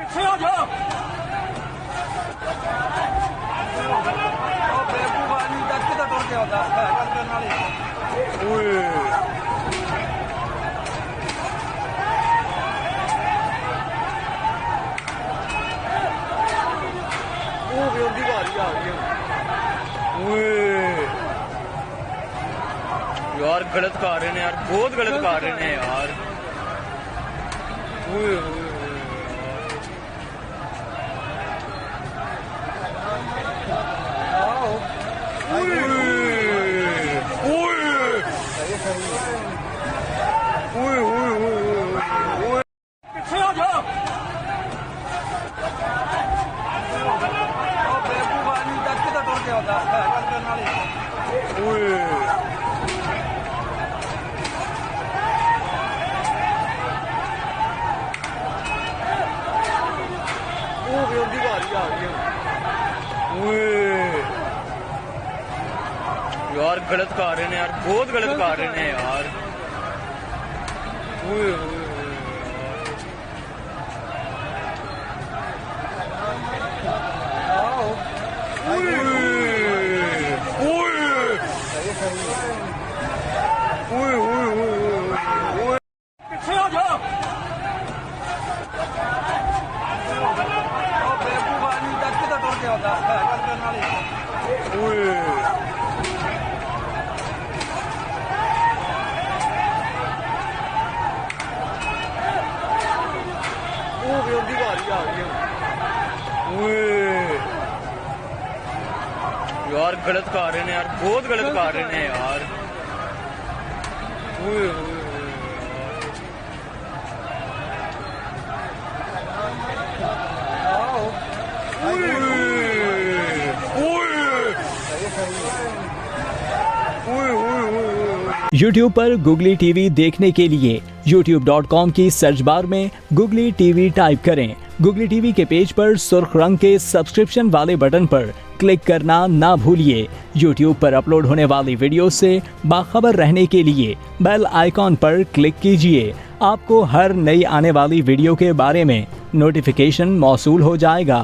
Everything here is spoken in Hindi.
पीछे हो जाओ। बेवकूफ आदमी तक किधर टुर गया होता है गल करने वाली। ओए वो भी उनकी बारी आ गई। ओए यार गलत कर रहे हैं यार, बहुत गलत कर रहे हैं यार। ओए ओए पीछे हो जाओ। बेवकूफ आदमी तक किधर टुर गया होता है गल करने वाली। ओए वो भी उनकी बारी आ गई। ओए यार गलत कर रहे हैं यार, बहुत गलत कर रहे हैं यार। ओए ओए पीछे हो जाओ। बेवकूफ आदमी तक किधर टुर गया होता है गल करने वाली। ओए वो भी उनकी बारी आ गई। ओए यार गलत कर रहे हैं यार, बहुत गलत कर रहे हैं यार। ओए ओए YouTube पर Googly TV देखने के लिए youtube.com की सर्च बार में Googly TV टाइप करें। Googly TV के पेज पर सुर्ख रंग के सब्सक्रिप्शन वाले बटन पर क्लिक करना ना भूलिए। YouTube पर अपलोड होने वाली वीडियो से बाखबर रहने के लिए बेल आइकॉन पर क्लिक कीजिए। आपको हर नई आने वाली वीडियो के बारे में नोटिफिकेशन मौसूल हो जाएगा।